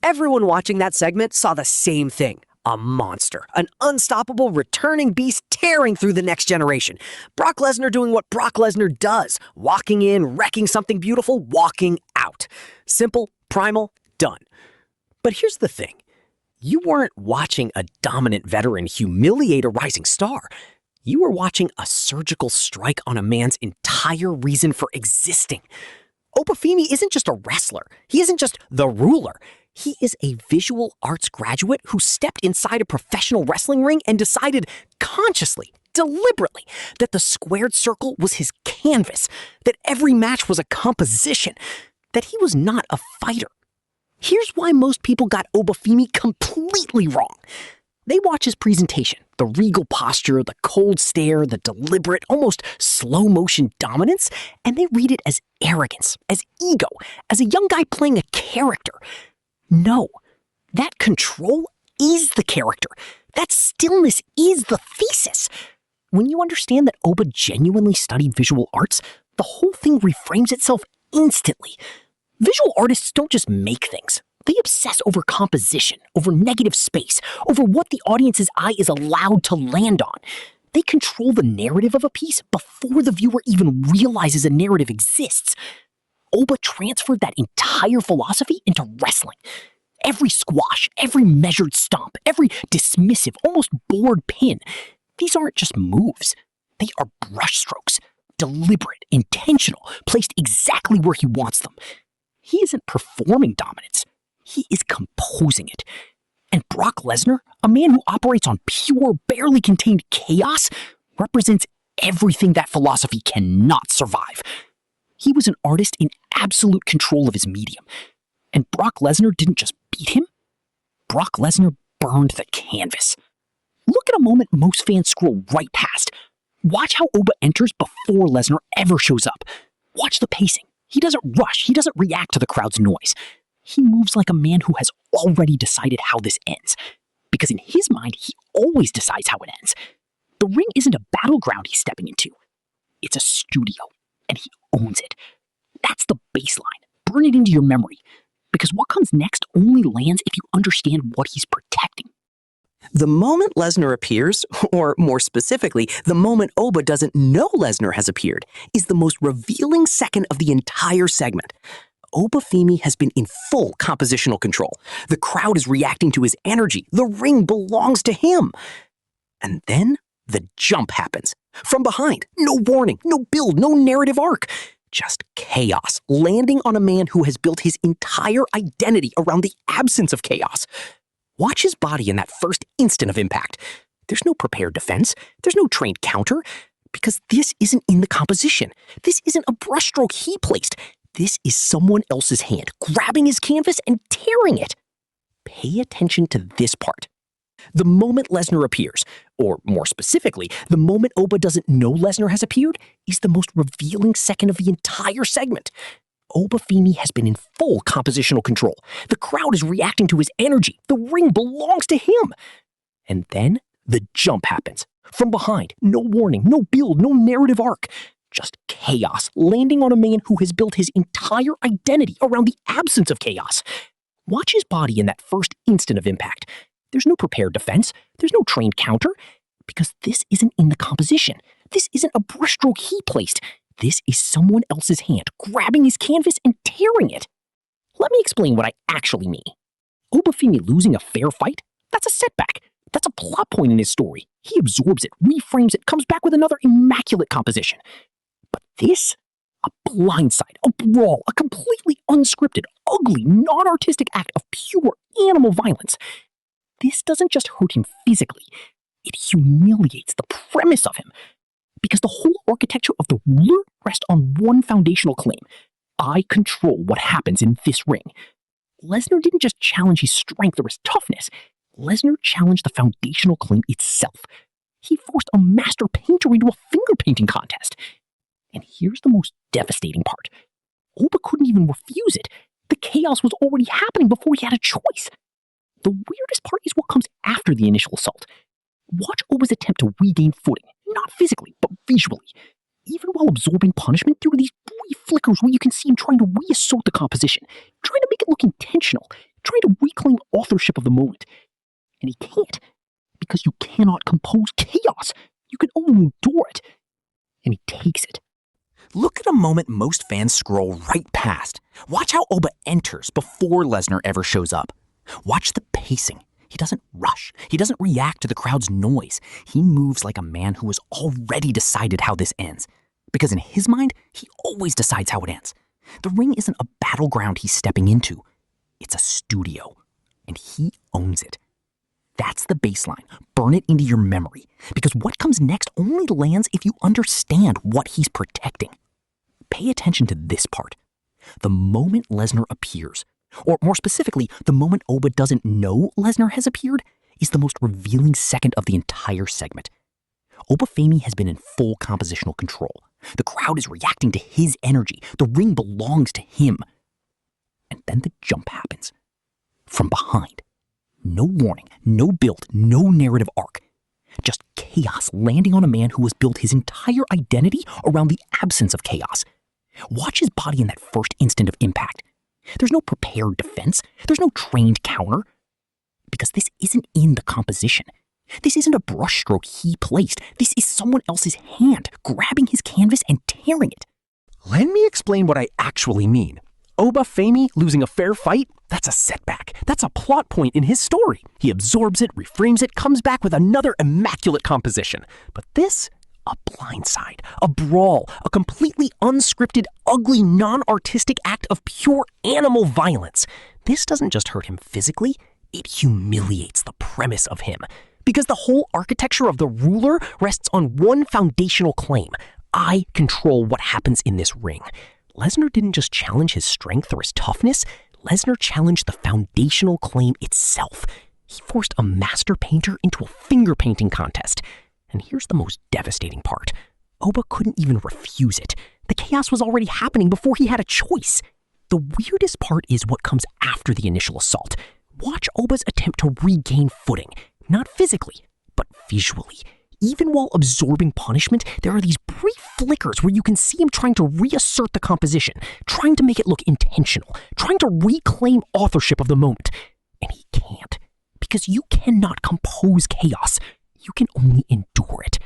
Everyone watching that segment saw the same thing. A monster, an unstoppable returning beast tearing through the next generation. Brock Lesnar doing what Brock Lesnar does, walking in, wrecking something beautiful, walking out. Simple, primal, done. But here's the thing. You weren't watching a dominant veteran humiliate a rising star. You were watching a surgical strike on a man's entire reason for existing. Obafemi isn't just a wrestler. He isn't just the ruler. He is a visual arts graduate who stepped inside a professional wrestling ring and decided consciously, deliberately, that the squared circle was his canvas, that every match was a composition, that he was not a fighter. Here's why most people got Obafemi completely wrong. They watch his presentation, the regal posture, the cold stare, the deliberate, almost slow-motion dominance, and they read it as arrogance, as ego, as a young guy playing a character. No, that control is the character. That stillness is the thesis. When you understand that Oba genuinely studied visual arts, the whole thing reframes itself instantly. Visual artists don't just make things. They obsess over composition, over negative space, over what the audience's eye is allowed to land on. They control the narrative of a piece before the viewer even realizes a narrative exists. Oba transferred that entire philosophy into wrestling. Every squash, every measured stomp, every dismissive, almost bored pin, these aren't just moves. They are brushstrokes, deliberate, intentional, placed exactly where he wants them. He isn't performing dominance. He is composing it. And Brock Lesnar, a man who operates on pure, barely contained chaos, represents everything that philosophy cannot survive. He was an artist in absolute control of his medium. And Brock Lesnar didn't just beat him. Brock Lesnar burned the canvas. Look at a moment most fans scroll right past. Watch how Oba enters before Lesnar ever shows up. Watch the pacing. He doesn't rush. He doesn't react to the crowd's noise. He moves like a man who has already decided how this ends. Because in his mind, he always decides how it ends. The ring isn't a battleground he's stepping into. It's a studio, and he owns it. That's the baseline. Burn it into your memory. Because what comes next only lands if you understand what he's protecting. The moment Lesnar appears, or more specifically, the moment Oba doesn't know Lesnar has appeared, is the most revealing second of the entire segment. Obafemi has been in full compositional control. The crowd is reacting to his energy. The ring belongs to him. And then the jump happens. From behind. No warning, no build, no narrative arc. Just chaos, landing on a man who has built his entire identity around the absence of chaos. Watch his body in that first instant of impact. There's no prepared defense. There's no trained counter. Because this isn't in the composition. This isn't a brushstroke he placed. This is someone else's hand grabbing his canvas and tearing it. Pay attention to this part. The moment Lesnar appears, or more specifically, the moment Oba doesn't know Lesnar has appeared, is the most revealing second of the entire segment. Obafemi has been in full compositional control. The crowd is reacting to his energy. The ring belongs to him. And then the jump happens. From behind, no warning, no build, no narrative arc. Just chaos, landing on a man who has built his entire identity around the absence of chaos. Watch his body in that first instant of impact. There's no prepared defense. There's no trained counter. Because this isn't in the composition. This isn't a brushstroke he placed. This is someone else's hand grabbing his canvas and tearing it. Let me explain what I actually mean. Obafemi losing a fair fight? That's a setback. That's a plot point in his story. He absorbs it, reframes it, comes back with another immaculate composition. But this? A blindside, a brawl, a completely unscripted, ugly, non-artistic act of pure animal violence. This doesn't just hurt him physically. It humiliates the premise of him. Because the whole architecture of the ruler rests on one foundational claim. I control what happens in this ring. Lesnar didn't just challenge his strength or his toughness. Lesnar challenged the foundational claim itself. He forced a master painter into a finger painting contest. And here's the most devastating part. Oba couldn't even refuse it. The chaos was already happening before he had a choice. The weirdest part is what comes after the initial assault. Watch Oba's attempt to regain footing, not physically, but visually. Even while absorbing punishment, there are these brief flickers where you can see him trying to reassert the composition, trying to make it look intentional, trying to reclaim authorship of the moment. And he can't, because you cannot compose chaos. You can only endure it. And he takes it. Look at a moment most fans scroll right past. Watch how Oba enters before Lesnar ever shows up. Watch the pacing. He doesn't rush. He doesn't react to the crowd's noise. He moves like a man who has already decided how this ends. Because in his mind, he always decides how it ends. The ring isn't a battleground he's stepping into. It's a studio. And he owns it. That's the baseline. Burn it into your memory. Because what comes next only lands if you understand what he's protecting. Pay attention to this part. The moment Lesnar appears, or more specifically, the moment Oba doesn't know Lesnar has appeared, is the most revealing second of the entire segment. Obafemi has been in full compositional control. The crowd is reacting to his energy. The ring belongs to him. And then the jump happens. From behind. No warning, no build, no narrative arc. Just chaos landing on a man who has built his entire identity around the absence of chaos. Watch his body in that first instant of impact. There's no prepared defense. There's no trained counter. Because this isn't in the composition. This isn't a brushstroke he placed. This is someone else's hand grabbing his canvas and tearing it. Let me explain what I actually mean. Obafemi losing a fair fight, that's a setback. That's a plot point in his story. He absorbs it, reframes it, comes back with another immaculate composition. But this, a blindside, a brawl, a completely unscripted, ugly, non-artistic act of pure animal violence. This doesn't just hurt him physically, it humiliates the premise of him. Because the whole architecture of the ruler rests on one foundational claim. I control what happens in this ring. Lesnar didn't just challenge his strength or his toughness. Lesnar challenged the foundational claim itself. He forced a master painter into a finger painting contest. And here's the most devastating part. Oba couldn't even refuse it. The chaos was already happening before he had a choice. The weirdest part is what comes after the initial assault. Watch Oba's attempt to regain footing. Not physically, but visually. Even while absorbing punishment, there are these brief flickers where you can see him trying to reassert the composition, trying to make it look intentional, trying to reclaim authorship of the moment. And he can't, because you cannot compose chaos. You can only endure it.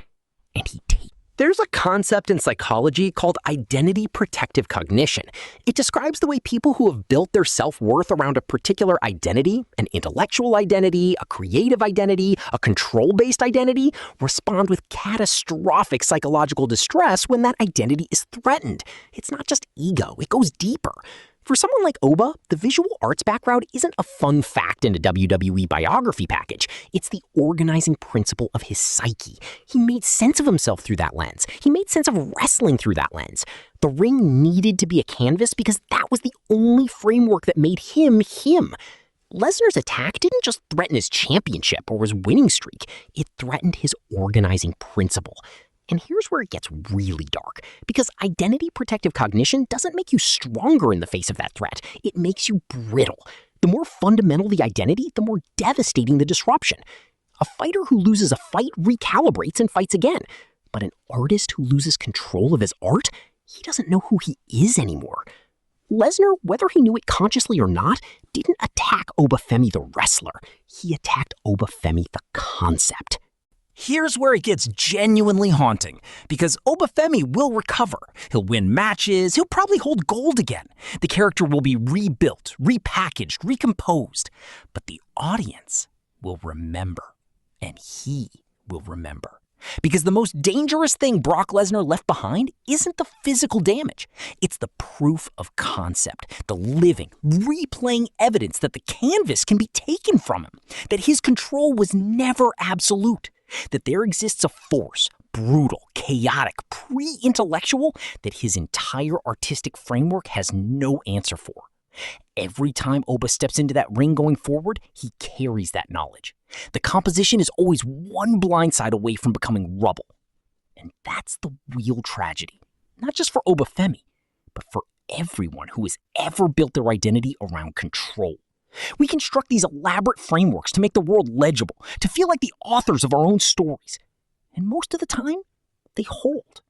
And he takes. There's a concept in psychology called identity protective cognition. It describes the way people who have built their self-worth around a particular identity, an intellectual identity, a creative identity, a control-based identity, respond with catastrophic psychological distress when that identity is threatened. It's not just ego, it goes deeper. For someone like Oba, the visual arts background isn't a fun fact in a WWE biography package. It's the organizing principle of his psyche. He made sense of himself through that lens. He made sense of wrestling through that lens. The ring needed to be a canvas because that was the only framework that made him him. Lesnar's attack didn't just threaten his championship or his winning streak. It threatened his organizing principle. And here's where it gets really dark, because identity protective cognition doesn't make you stronger in the face of that threat. It makes you brittle. The more fundamental the identity, the more devastating the disruption. A fighter who loses a fight recalibrates and fights again. But an artist who loses control of his art, he doesn't know who he is anymore. Lesnar, whether he knew it consciously or not, didn't attack Obafemi the wrestler. He attacked Obafemi the concept. Here's where it gets genuinely haunting, because Obafemi will recover. He'll win matches, he'll probably hold gold again. The character will be rebuilt, repackaged, recomposed. But the audience will remember, and he will remember. Because the most dangerous thing Brock Lesnar left behind isn't the physical damage. It's the proof of concept, the living, replaying evidence that the canvas can be taken from him, that his control was never absolute. That there exists a force, brutal, chaotic, pre-intellectual, that his entire artistic framework has no answer for. Every time Oba steps into that ring going forward, he carries that knowledge. The composition is always one blindside away from becoming rubble. And that's the real tragedy, not just for Obafemi, but for everyone who has ever built their identity around control. We construct these elaborate frameworks to make the world legible, to feel like the authors of our own stories. And most of the time, they hold.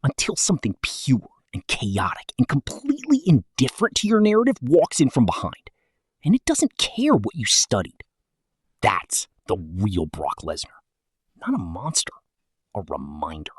Until something pure and chaotic and completely indifferent to your narrative walks in from behind. and it doesn't care what you studied. That's the real Brock Lesnar. Not a monster, a reminder.